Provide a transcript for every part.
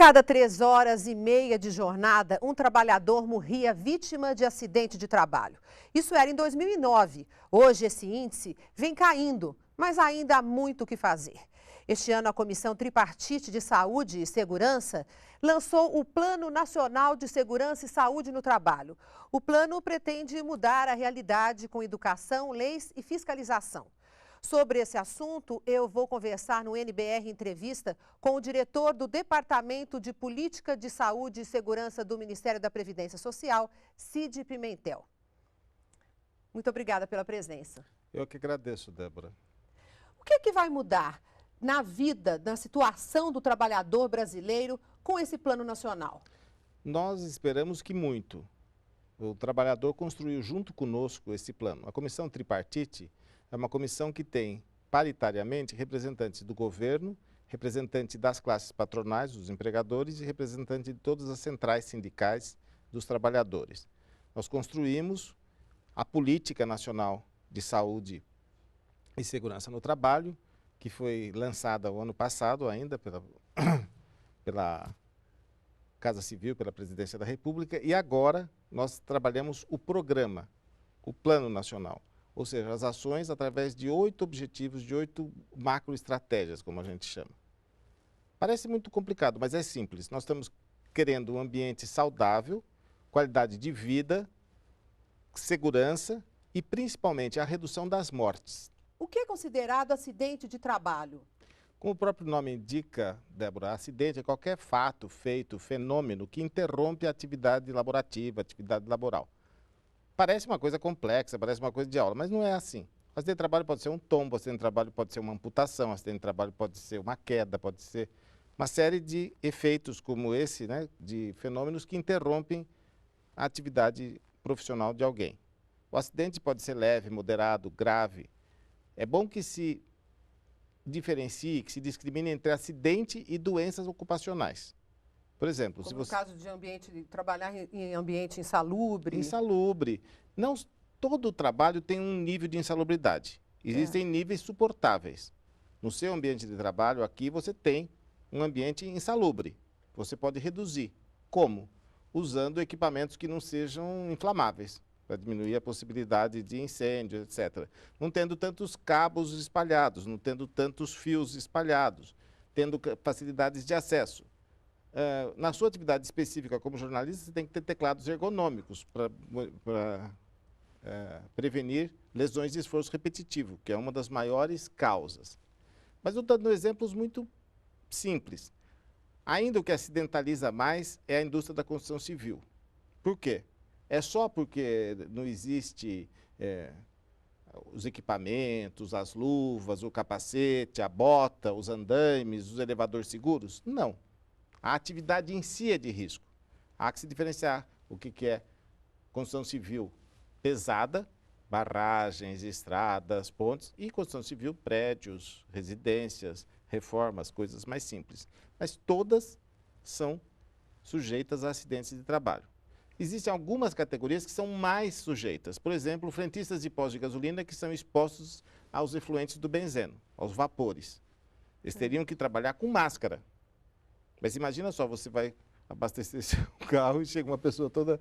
cada 3 horas e meia de jornada, um trabalhador morria vítima de acidente de trabalho. Isso era em 2009. Hoje esse índice vem caindo, mas ainda há muito o que fazer. Este ano, a Comissão Tripartite de Saúde e Segurança lançou o Plano Nacional de Segurança e Saúde no Trabalho. O plano pretende mudar a realidade com educação, leis e fiscalização. Sobre esse assunto, eu vou conversar no NBR Entrevista com o diretor do Departamento de Política de Saúde e Segurança do Ministério da Previdência Social, Cid Pimentel. Muito obrigada pela presença. Eu que agradeço, Débora. O que é que vai mudar na vida, na situação do trabalhador brasileiro com esse plano nacional? Nós esperamos que muito. O trabalhador construiu junto conosco esse plano. A Comissão Tripartite é uma comissão que tem, paritariamente, representantes do governo, representantes das classes patronais, dos empregadores e representantes de todas as centrais sindicais dos trabalhadores. Nós construímos a Política Nacional de Saúde e Segurança no Trabalho, que foi lançada o ano passado ainda pela Casa Civil, pela Presidência da República, e agora nós trabalhamos o programa, o Plano Nacional. Ou seja, as ações através de 8 objetivos, de 8 macroestratégias, como a gente chama. Parece muito complicado, mas é simples. Nós estamos querendo um ambiente saudável, qualidade de vida, segurança e, principalmente, a redução das mortes. O que é considerado acidente de trabalho? Como o próprio nome indica, Débora, acidente é qualquer fato, feito, fenômeno que interrompe a atividade laborativa, a atividade laboral. Parece uma coisa complexa, parece uma coisa de aula, mas não é assim. Acidente de trabalho pode ser um tombo, acidente de trabalho pode ser uma amputação, acidente de trabalho pode ser uma queda, pode ser uma série de efeitos como esse, né, de fenômenos que interrompem a atividade profissional de alguém. O acidente pode ser leve, moderado, grave. É bom que se diferencie, que se discrimine entre acidente e doenças ocupacionais. Por exemplo, como se no você... caso de trabalhar em ambiente insalubre. Insalubre. Não, todo trabalho tem um nível de insalubridade. Existem níveis suportáveis. No seu ambiente de trabalho, aqui você tem um ambiente insalubre. Você pode reduzir. Como? Usando equipamentos que não sejam inflamáveis, para diminuir a possibilidade de incêndio, etc. Não tendo tantos cabos espalhados, não tendo tantos fios espalhados, tendo facilidades de acesso. Na sua atividade específica como jornalista, você tem que ter teclados ergonômicos para prevenir lesões de esforço repetitivo, que é uma das maiores causas. Mas eu estou dando exemplos muito simples. Ainda o que acidentaliza mais é a indústria da construção civil. Por quê? É só porque não existe os equipamentos, as luvas, o capacete, a bota, os andaimes, os elevadores seguros? Não. A atividade em si é de risco. Há que se diferenciar o que é construção civil pesada, barragens, estradas, pontes, e construção civil, prédios, residências, reformas, coisas mais simples. Mas todas são sujeitas a acidentes de trabalho. Existem algumas categorias que são mais sujeitas. Por exemplo, frentistas de postos de gasolina que são expostos aos efluentes do benzeno, aos vapores. Eles teriam que trabalhar com máscara. Mas imagina só, você vai abastecer seu carro e chega uma pessoa toda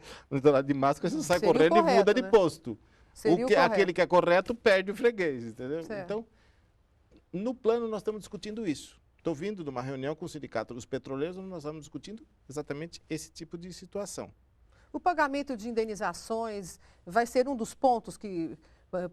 de máscara, você sai correndo correto, e muda de posto. Aquele que é correto perde o freguês, entendeu? Certo. Então, no plano nós estamos discutindo isso. Estou vindo de uma reunião com o Sindicato dos Petroleiros, onde nós estamos discutindo exatamente esse tipo de situação. O pagamento de indenizações vai ser um dos pontos que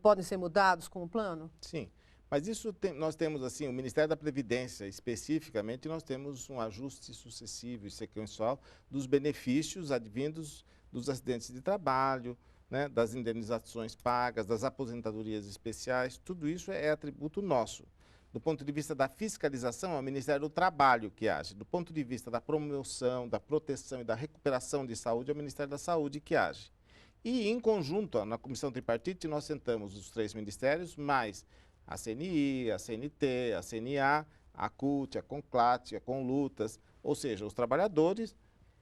podem ser mudados com o plano? Sim. Mas isso nós temos, assim, o Ministério da Previdência, especificamente, nós temos um ajuste sucessivo e sequencial dos benefícios advindos dos acidentes de trabalho, né, das indenizações pagas, das aposentadorias especiais, tudo isso é atributo nosso. Do ponto de vista da fiscalização, é o Ministério do Trabalho que age. Do ponto de vista da promoção, da proteção e da recuperação de saúde, é o Ministério da Saúde que age. E, em conjunto, na Comissão Tripartite, nós sentamos os 3 ministérios, mais a CNI, a CNT, a CNA, a CUT, a CONCLAT, a CONLUTAS, ou seja, os trabalhadores,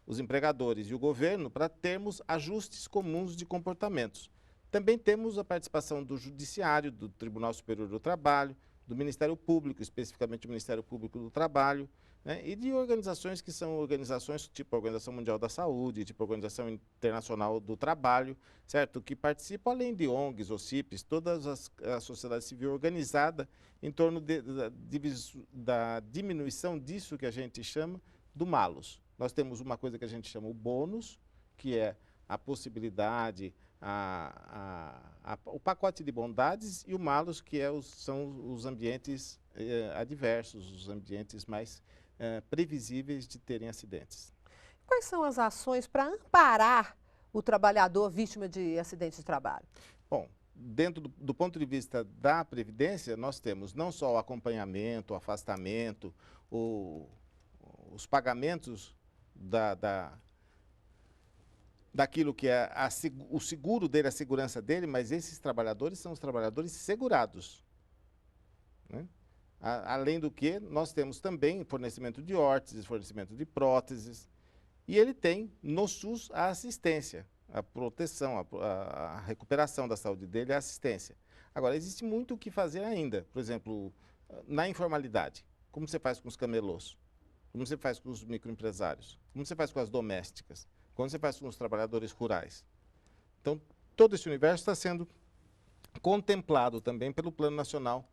os empregadores e o governo, para termos ajustes comuns de comportamentos. Também temos a participação do Judiciário, do Tribunal Superior do Trabalho, do Ministério Público, especificamente o Ministério Público do Trabalho, né? E de organizações que são organizações tipo a Organização Mundial da Saúde, tipo a Organização Internacional do Trabalho, certo? Que participam, além de ONGs, OCIPs, todas a sociedade civil organizada em torno da diminuição disso que a gente chama do malus. Nós temos uma coisa que a gente chama o bônus, que é a possibilidade, o pacote de bondades, e o malus, que são os ambientes adversos, os ambientes mais previsíveis de terem acidentes. Quais são as ações para amparar o trabalhador vítima de acidente de trabalho? Bom, dentro do ponto de vista da Previdência, nós temos não só o acompanhamento, o afastamento, os pagamentos daquilo que é o seguro dele, a segurança dele, mas esses trabalhadores são os trabalhadores segurados, né? Além do que, nós temos também fornecimento de órteses, fornecimento de próteses, e ele tem no SUS a assistência, a proteção, a recuperação da saúde dele, a assistência. Agora, existe muito o que fazer ainda, por exemplo, na informalidade. Como você faz com os camelôs? Como você faz com os microempresários? Como você faz com as domésticas? Como você faz com os trabalhadores rurais? Então, todo esse universo está sendo contemplado também pelo Plano Nacional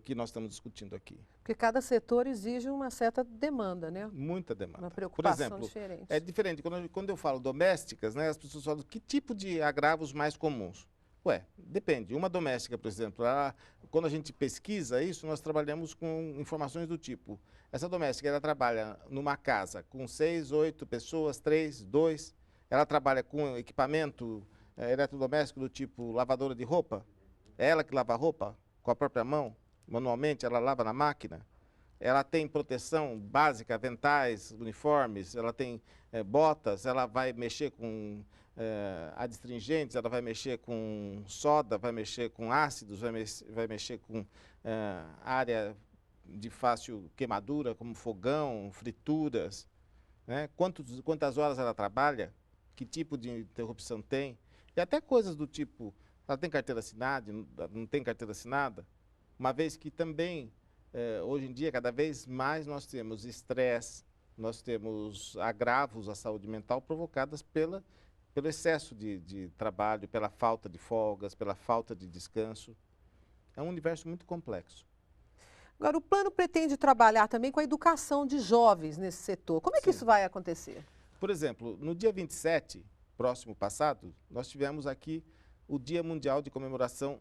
que nós estamos discutindo aqui. Porque cada setor exige uma certa demanda, né? Muita demanda. Uma preocupação por exemplo, diferente. É diferente. Quando eu falo domésticas, né, as pessoas falam que tipo de agravos mais comuns? Ué, depende. Uma doméstica, por exemplo, quando a gente pesquisa isso, nós trabalhamos com informações do tipo: essa doméstica, ela trabalha numa casa com 6, 8 pessoas, 3, 2, ela trabalha com equipamento eletrodoméstico do tipo lavadora de roupa, é ela que lava a roupa com a própria mão, manualmente, ela lava na máquina, ela tem proteção básica, aventais, uniformes, ela tem botas, ela vai mexer com adstringentes, ela vai mexer com soda, vai mexer com ácidos, vai mexer com área de fácil queimadura, como fogão, frituras, né? Quantas horas ela trabalha, que tipo de interrupção tem, e até coisas do tipo, ela tem carteira assinada, não tem carteira assinada, uma vez que também, hoje em dia, cada vez mais nós temos estresse, nós temos agravos à saúde mental provocadas pelo excesso de trabalho, pela falta de folgas, pela falta de descanso. É um universo muito complexo. Agora, o plano pretende trabalhar também com a educação de jovens nesse setor. Como é que isso vai acontecer? Por exemplo, no dia 27, próximo passado, nós tivemos aqui o Dia Mundial de Comemoração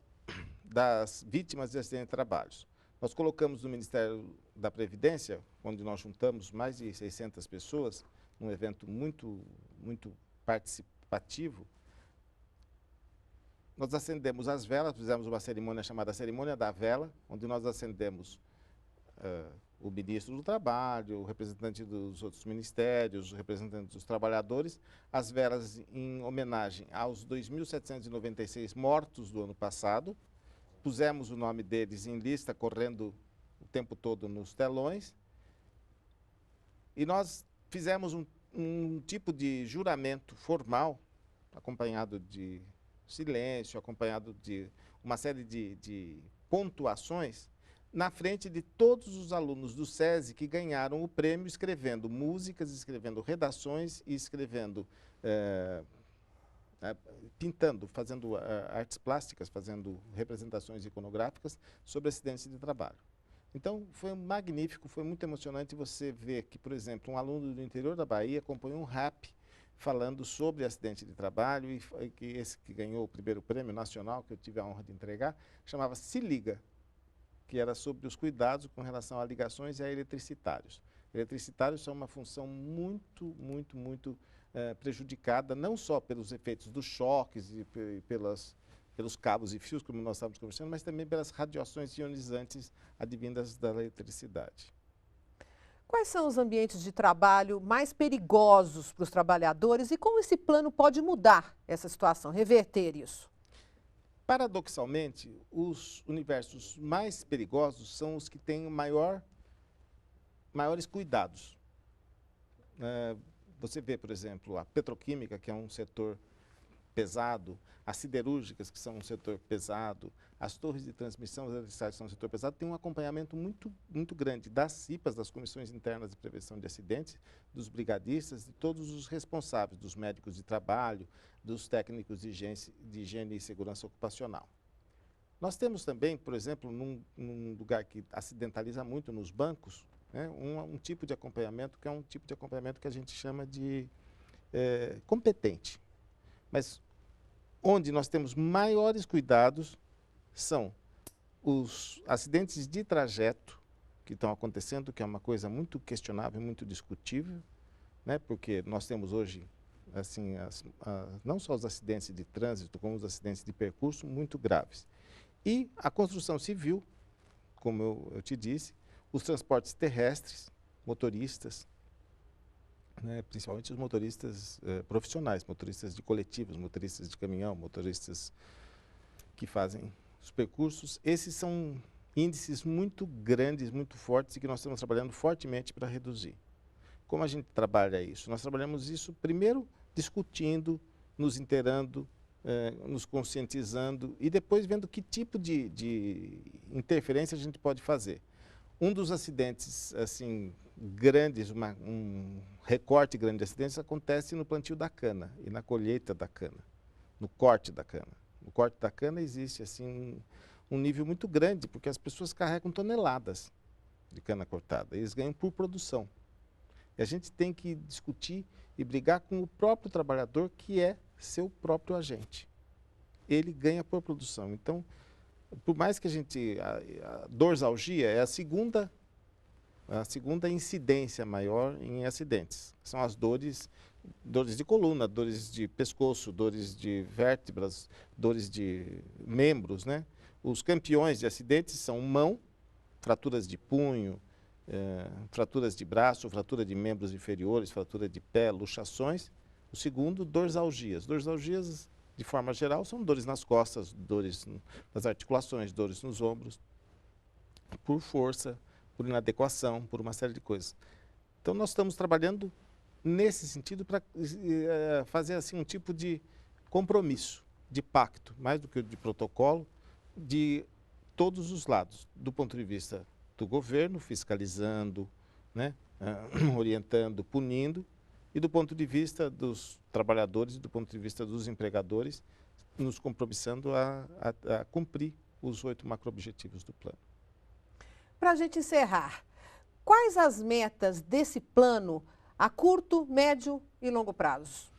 das Vítimas de Acidentes de Trabalho. Nós colocamos no Ministério da Previdência, onde nós juntamos mais de 600 pessoas, num evento muito, muito participativo. Nós acendemos as velas, fizemos uma cerimônia chamada Cerimônia da Vela, onde nós acendemos o ministro do Trabalho, o representante dos outros ministérios, o representante dos trabalhadores, as velas em homenagem aos 2.796 mortos do ano passado. Pusemos o nome deles em lista, correndo o tempo todo nos telões. E nós fizemos um tipo de juramento formal, acompanhado de silêncio, acompanhado de uma série de pontuações, na frente de todos os alunos do SESI que ganharam o prêmio escrevendo músicas, escrevendo redações e escrevendo, pintando, fazendo artes plásticas, fazendo representações iconográficas sobre acidentes de trabalho. Então, foi magnífico, foi muito emocionante você ver que, por exemplo, um aluno do interior da Bahia compõe um rap falando sobre acidente de trabalho, e que esse que ganhou o primeiro prêmio nacional, que eu tive a honra de entregar, chamava Se Liga, que era sobre os cuidados com relação a ligações e a eletricitários. Eletricitários são uma função muito prejudicada, não só pelos efeitos dos choques e pelos cabos e fios, como nós estávamos conversando, mas também pelas radiações ionizantes advindas da eletricidade. Quais são os ambientes de trabalho mais perigosos para os trabalhadores e como esse plano pode mudar essa situação, reverter isso? Paradoxalmente, os universos mais perigosos são os que têm maiores cuidados. Você vê, por exemplo, a petroquímica, que é um setor pesado, as siderúrgicas, que são um setor pesado, as torres de transmissão eletricidade, que são um setor pesado, tem um acompanhamento muito grande das CIPAs, das Comissões Internas de Prevenção de Acidentes, dos brigadistas, de todos os responsáveis, dos médicos de trabalho, dos técnicos de higiene e segurança ocupacional. Nós temos também, por exemplo, num lugar que acidentaliza muito, nos bancos, né, um tipo de acompanhamento que é um tipo de acompanhamento que a gente chama de competente. Mas onde nós temos maiores cuidados são os acidentes de trajeto que estão acontecendo, que é uma coisa muito questionável, muito discutível, né, porque nós temos hoje, assim, não só os acidentes de trânsito, como os acidentes de percurso muito graves. E a construção civil, como eu te disse, os transportes terrestres, motoristas, né, principalmente os motoristas profissionais, motoristas de coletivos, motoristas de caminhão, motoristas que fazem os percursos. Esses são índices muito grandes, muito fortes e que nós estamos trabalhando fortemente para reduzir. Como a gente trabalha isso? Nós trabalhamos isso primeiro discutindo, nos inteirando, nos conscientizando e depois vendo que tipo de interferência a gente pode fazer. Um dos acidentes assim, grandes, um recorte grande de acidentes acontece no plantio da cana e na colheita da cana, no corte da cana. No corte da cana existe assim, um nível muito grande, porque as pessoas carregam toneladas de cana cortada, eles ganham por produção. E a gente tem que discutir e brigar com o próprio trabalhador, que é seu próprio agente. Ele ganha por produção. Então, por mais que a dorsalgia é a segunda incidência maior em acidentes. São as dores de coluna, dores de pescoço, dores de vértebras, dores de membros, né? Os campeões de acidentes são mão, fraturas de punho, fraturas de braço, fratura de membros inferiores, fratura de pé, luxações. O segundo, dorsalgias. Dorsalgias, de forma geral, são dores nas costas, dores nas articulações, dores nos ombros, por força, por inadequação, por uma série de coisas. Então, nós estamos trabalhando nesse sentido para fazer assim, um tipo de compromisso, de pacto, mais do que de protocolo, de todos os lados, do ponto de vista do governo, fiscalizando, né, orientando, punindo, e do ponto de vista dos trabalhadores, do ponto de vista dos empregadores, nos compromissando a cumprir os 8 macro-objetivos do plano. Para a gente encerrar, quais as metas desse plano a curto, médio e longo prazo?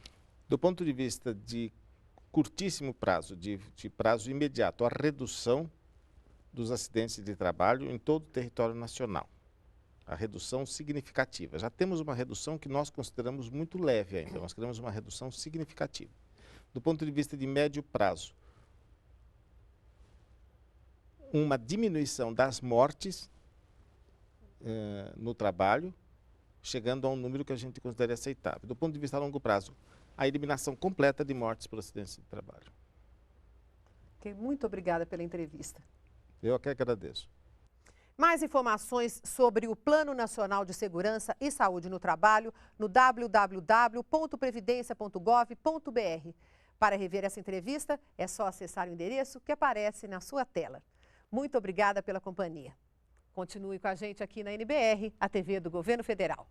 Do ponto de vista de curtíssimo prazo, de prazo imediato, a redução dos acidentes de trabalho em todo o território nacional. A redução significativa. Já temos uma redução que nós consideramos muito leve ainda, nós queremos uma redução significativa. Do ponto de vista de médio prazo, uma diminuição das mortes no trabalho, chegando a um número que a gente considera aceitável. Do ponto de vista a longo prazo, a eliminação completa de mortes por acidentes de trabalho. Okay, muito obrigada pela entrevista. Eu que agradeço. Mais informações sobre o Plano Nacional de Segurança e Saúde no Trabalho no www.previdencia.gov.br. Para rever essa entrevista, é só acessar o endereço que aparece na sua tela. Muito obrigada pela companhia. Continue com a gente aqui na NBR, a TV do Governo Federal.